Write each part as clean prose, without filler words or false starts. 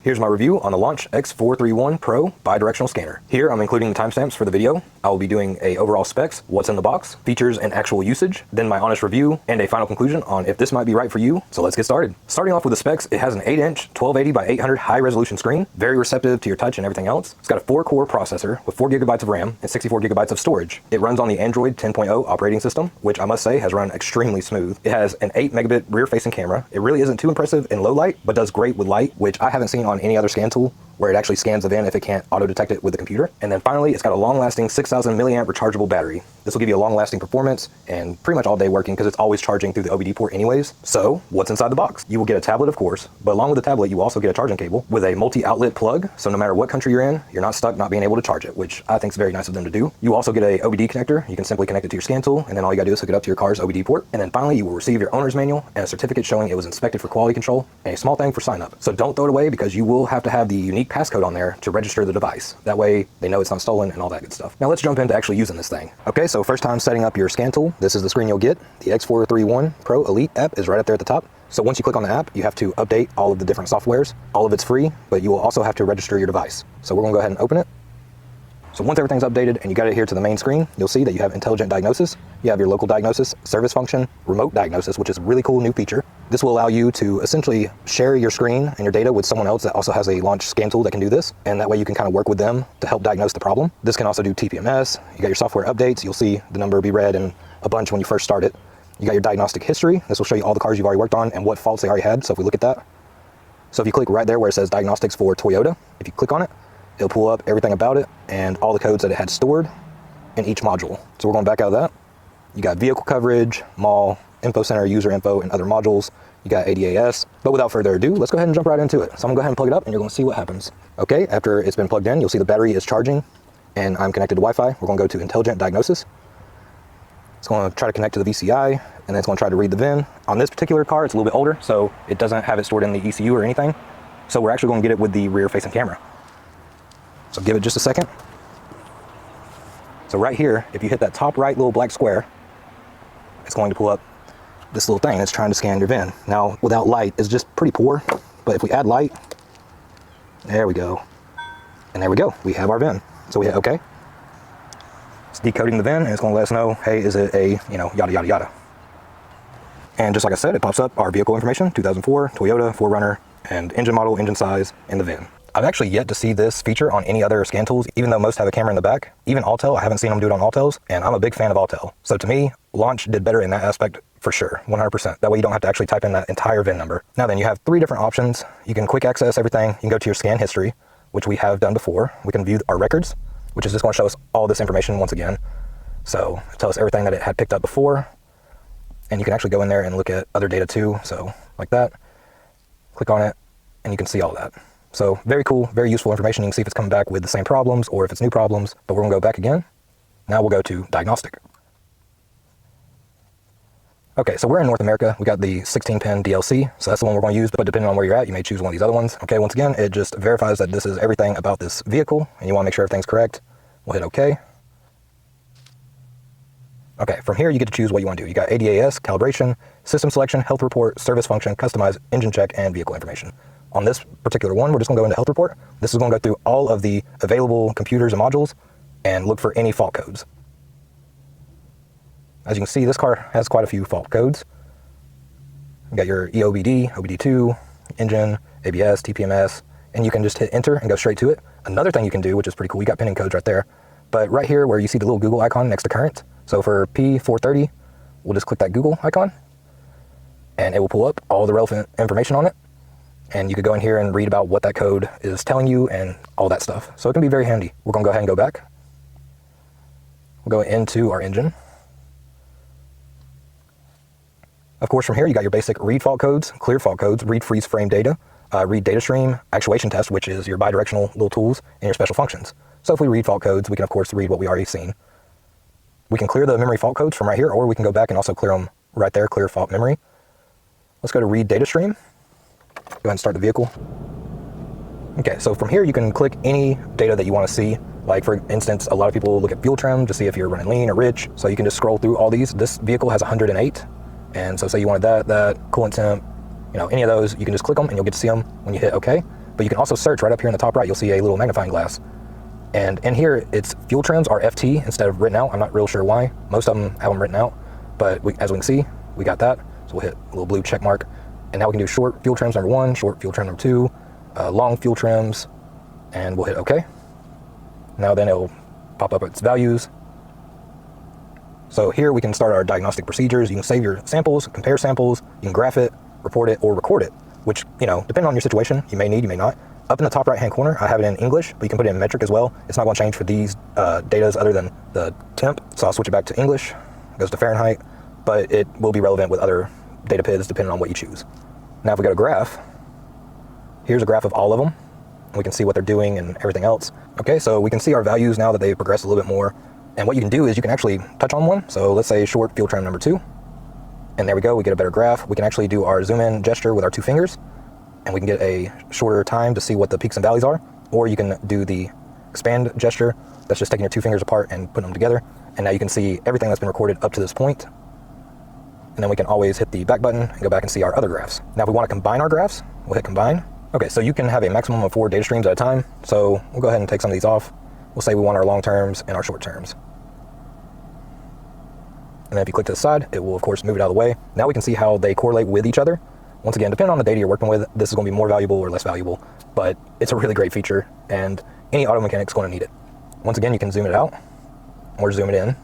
Here's my review on the Launch X431 Pro bidirectional scanner. Here I'm including the timestamps for the video. I will be doing a overall specs, what's in the box, features and actual usage, then my honest review and a final conclusion on if this might be right for you. So let's get started. Starting off with the specs, it has an 8-inch 1280 by 800 high resolution screen, very receptive to your touch and everything else. It's got a 4-core processor with 4 GB of RAM and 64 GB of storage. It runs on the Android 10.0 operating system, which I must say has run extremely smooth. It has an 8 megabit rear facing camera. It really isn't too impressive in low light, but does great with light, which I haven't seen on any other scan tool where it actually scans the VIN if it can't auto-detect it with the computer. And then finally, it's got a long-lasting 6,000 milliamp rechargeable battery. This will give you a long-lasting performance and pretty much all day working because it's always charging through the OBD port anyways. So what's inside the box? You will get a tablet, of course, but along with the tablet, you will also get a charging cable with a multi-outlet plug. So no matter what country you're in, you're not stuck not being able to charge it, which I think is very nice of them to do. You also get a OBD connector. You can simply connect it to your scan tool, and then all you gotta do is hook it up to your car's OBD port. And then finally, you will receive your owner's manual and a certificate showing it was inspected for quality control and a small thing for sign up. So don't throw it away because you will have to have the unique passcode on there to register the device. That way they know it's not stolen and all that good stuff. Now let's jump into actually using this thing. Okay, so first time setting up your scan tool, this is the screen you'll get. The X431 Pro Elite app is right up there at the top. So once you click on the app, you have to update all of the different softwares. All of it's free, but you will also have to register your device. So we're gonna go ahead and open it. So once everything's updated and you got it here to the main screen, you'll see that you have intelligent diagnosis. You have your local diagnosis, service function, remote diagnosis, which is a really cool new feature. This will allow you to essentially share your screen and your data with someone else that also has a Launch scan tool that can do this. And that way you can kind of work with them to help diagnose the problem. This can also do TPMS. You got your software updates. You'll see the number be read in a bunch when you first start it. You got your diagnostic history. This will show you all the cars you've already worked on and what faults they already had. So if we look at that. So if you click right there where it says diagnostics for Toyota, if you click on it, it'll pull up everything about it and all the codes that it had stored in each module. So we're going back out of that. You got vehicle coverage, mall, info center, user info, and other modules. You got ADAS, but without further ado, let's go ahead and jump right into it. So I'm gonna go ahead and plug it up and you're gonna see what happens. Okay, after it's been plugged in, you'll see the battery is charging and I'm connected to Wi-Fi. We're gonna go to intelligent diagnosis. It's gonna try to connect to the VCI and then it's gonna try to read the VIN. On this particular car, it's a little bit older, so it doesn't have it stored in the ECU or anything. So we're actually gonna get it with the rear facing camera. So give it just a second. So right here, if you hit that top right little black square, it's going to pull up this little thing that's trying to scan your VIN. Now, without light, it's just pretty poor, but if we add light, there we go. And there we go, we have our VIN. So we hit OK. It's decoding the VIN and it's gonna let us know, hey, is it a, yada, yada, yada. And just like I said, it pops up our vehicle information, 2004 Toyota 4Runner, and engine model, engine size, and the VIN. I've actually yet to see this feature on any other scan tools, even though most have a camera in the back. Even Autel, I haven't seen them do it on Autels, and I'm a big fan of Autel. So to me, Launch did better in that aspect for sure, 100%. That way you don't have to actually type in that entire VIN number. Now then, you have 3 different options. You can quick access everything. You can go to your scan history, which we have done before. We can view our records, which is just going to show us all this information once again. So tell us everything that it had picked up before. And you can actually go in there and look at other data too. So like that, click on it, and you can see all that. So very cool, very useful information. You can see if it's coming back with the same problems or if it's new problems, but we're gonna go back again. Now we'll go to diagnostic. Okay, so we're in North America. We got the 16-pin DLC, so that's the one we're gonna use, but depending on where you're at, you may choose one of these other ones. Okay, once again, it just verifies that this is everything about this vehicle and you wanna make sure everything's correct. We'll hit okay. Okay, from here you get to choose what you want to do. You got ADAS, calibration, system selection, health report, service function, customize, engine check, and vehicle information. On this particular one, we're just gonna go into health report. This is gonna go through all of the available computers and modules and look for any fault codes. As you can see, this car has quite a few fault codes. You got your EOBD, OBD2, engine, ABS, TPMS, and you can just hit enter and go straight to it. Another thing you can do, which is pretty cool, you got pinning codes right there, but right here where you see the little Google icon next to current, so for P430, we'll just click that Google icon and it will pull up all the relevant information on it. And you could go in here and read about what that code is telling you and all that stuff. So it can be very handy. We're gonna go ahead and go back. We'll go into our engine. Of course, from here, you got your basic read fault codes, clear fault codes, read freeze frame data, read data stream, actuation test, which is your bidirectional little tools, and your special functions. So if we read fault codes, we can of course read what we already seen. We can clear the memory fault codes from right here, or we can go back and also clear them right there, clear fault memory. Let's go to read data stream. Go ahead and start the vehicle. Okay, so from here you can click any data that you want to see. Like for instance, a lot of people look at fuel trim to see if you're running lean or rich. So you can just scroll through all these. This vehicle has 108. And so say you wanted that, coolant temp, any of those, you can just click them and you'll get to see them when you hit OK. but you can also search right up here in the top right. You'll see a little magnifying glass. And in here, its fuel trims are FT instead of written out. I'm not real sure why. Most of them have them written out, but as we can see, we got that. So we'll hit a little blue check mark. And now we can do short fuel trims number 1, short fuel trim number 2, long fuel trims, and we'll hit OK. Now then it'll pop up its values. So here we can start our diagnostic procedures. You can save your samples, compare samples, you can graph it, report it, or record it, which, depending on your situation, you may need, you may not. Up in the top right-hand corner, I have it in English, but you can put it in metric as well. It's not going to change for these datas other than the temp. So I'll switch it back to English. It goes to Fahrenheit, but it will be relevant with other data PIDs depending on what you choose. Now, if we go to graph, here's a graph of all of them. We can see what they're doing and everything else. Okay, so we can see our values now that they've progressed a little bit more. And what you can do is you can actually touch on one. So let's say short fuel trim number 2. And there we go, we get a better graph. We can actually do our zoom in gesture with our 2 fingers. And we can get a shorter time to see what the peaks and valleys are. Or you can do the expand gesture. That's just taking your 2 fingers apart and putting them together. And now you can see everything that's been recorded up to this point. And then we can always hit the back button and go back and see our other graphs. Now, if we want to combine our graphs, we'll hit combine. Okay, so you can have a maximum of 4 data streams at a time. So we'll go ahead and take some of these off. We'll say we want our long terms and our short terms. And then if you click to the side, it will of course move it out of the way. Now we can see how they correlate with each other. Once again, depending on the data you're working with, this is going to be more valuable or less valuable, but it's a really great feature and any auto mechanic's going to need it. Once again, you can zoom it out or zoom it in.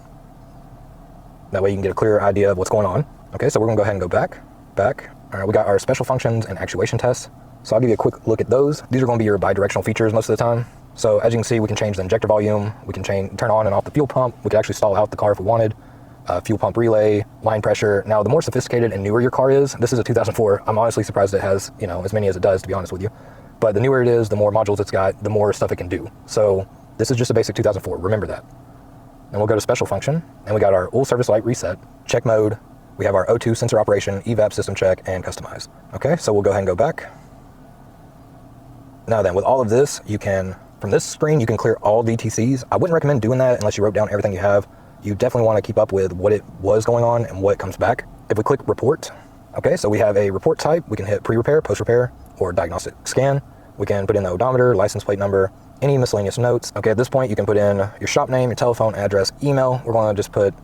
That way you can get a clearer idea of what's going on. Okay, so we're going to go ahead and go back. All right, we got our special functions and actuation tests. So I'll give you a quick look at those. These are going to be your bidirectional features most of the time. So as you can see, we can change the injector volume. We can turn on and off the fuel pump. We can actually stall out the car if we wanted. Fuel pump relay, line pressure. Now, the more sophisticated and newer your car is, this is a 2004. I'm honestly surprised it has, as many as it does, to be honest with you. But the newer it is, the more modules it's got, the more stuff it can do. So this is just a basic 2004. Remember that. And we'll go to special function, and we got our oil service light reset, check mode. We have our O2 sensor operation, evap system check, and customize. Okay, so we'll go ahead and go back. Now then, with all of this, you can, from this screen, you can clear all VTCs. I wouldn't recommend doing that unless you wrote down everything you have. You definitely want to keep up with what it was going on and what comes back. If we click report, okay, so we have a report type. We can hit pre-repair, post-repair, or diagnostic scan. We can put in the odometer, license plate number, any miscellaneous notes. Okay, at this point, you can put in your shop name, your telephone, address, email. We're going to just put,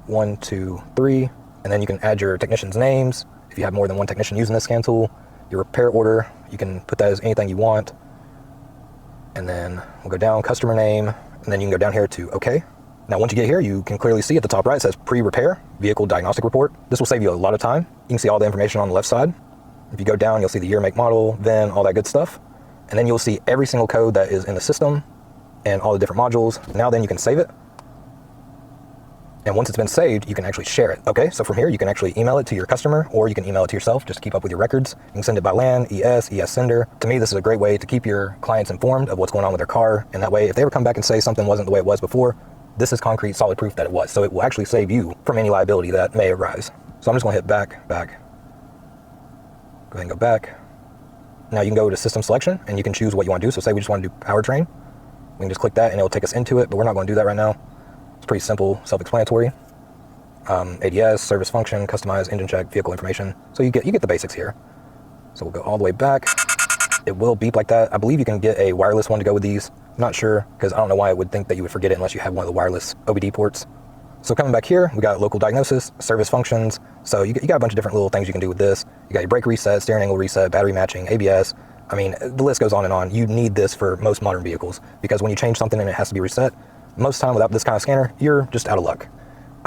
1, 2, 3, and then you can add your technician's names. If you have more than one technician using this scan tool, your repair order, you can put that as anything you want. And then we'll go down, customer name, and then you can go down here to okay. Now, once you get here, you can clearly see at the top right, it says pre-repair, vehicle diagnostic report. This will save you a lot of time. You can see all the information on the left side. If you go down, you'll see the year, make, model, VIN, all that good stuff. And then you'll see every single code that is in the system and all the different modules. Now then you can save it. And once it's been saved, you can actually share it. Okay, so from here, you can actually email it to your customer, or you can email it to yourself just to keep up with your records. You can send it by LAN, ES sender. To me, this is a great way to keep your clients informed of what's going on with their car. And that way, if they ever come back and say something wasn't the way it was before, this is concrete, solid proof that it was. So it will actually save you from any liability that may arise. So I'm just gonna hit back. Go ahead and go back. Now you can go to system selection and you can choose what you wanna do. So say we just wanna do powertrain. We can just click that and it'll take us into it, but we're not gonna do that right now. It's pretty simple, self-explanatory. ADS, service function, customize, engine check, vehicle information. So you get the basics here. So we'll go all the way back. It will beep like that. I believe you can get a wireless one to go with these. I'm not sure, because I don't know why it would think that you would forget it unless you have one of the wireless OBD ports. So coming back here, we got local diagnosis, service functions. So you got a bunch of different little things you can do with this. You got your brake reset, steering angle reset, battery matching, ABS. I mean, the list goes on and on. You need this for most modern vehicles, because when you change something and it has to be reset, most time without this kind of scanner, you're just out of luck.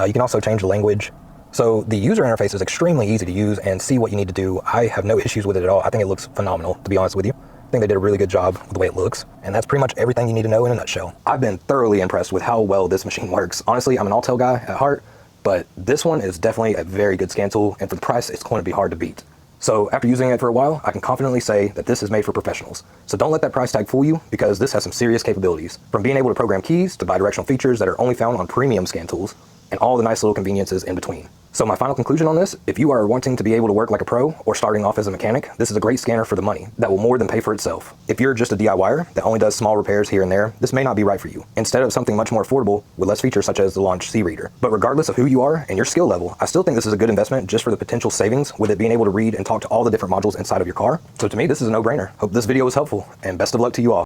You can also change the language. So the user interface is extremely easy to use and see what you need to do. I have no issues with it at all. I think it looks phenomenal, to be honest with you. I think they did a really good job with the way it looks. And that's pretty much everything you need to know in a nutshell. I've been thoroughly impressed with how well this machine works. Honestly, I'm an Autel guy at heart, but this one is definitely a very good scan tool, and for the price, it's going to be hard to beat. So after using it for a while, I can confidently say that this is made for professionals. So don't let that price tag fool you, because this has some serious capabilities. From being able to program keys to bidirectional features that are only found on premium scan tools, and all the nice little conveniences in between. So my final conclusion on this, if you are wanting to be able to work like a pro or starting off as a mechanic, this is a great scanner for the money that will more than pay for itself. If you're just a DIYer that only does small repairs here and there, this may not be right for you. Instead of something much more affordable with less features such as the Launch C Reader. But regardless of who you are and your skill level, I still think this is a good investment just for the potential savings with it being able to read and talk to all the different modules inside of your car. So to me, this is a no-brainer. Hope this video was helpful and best of luck to you all.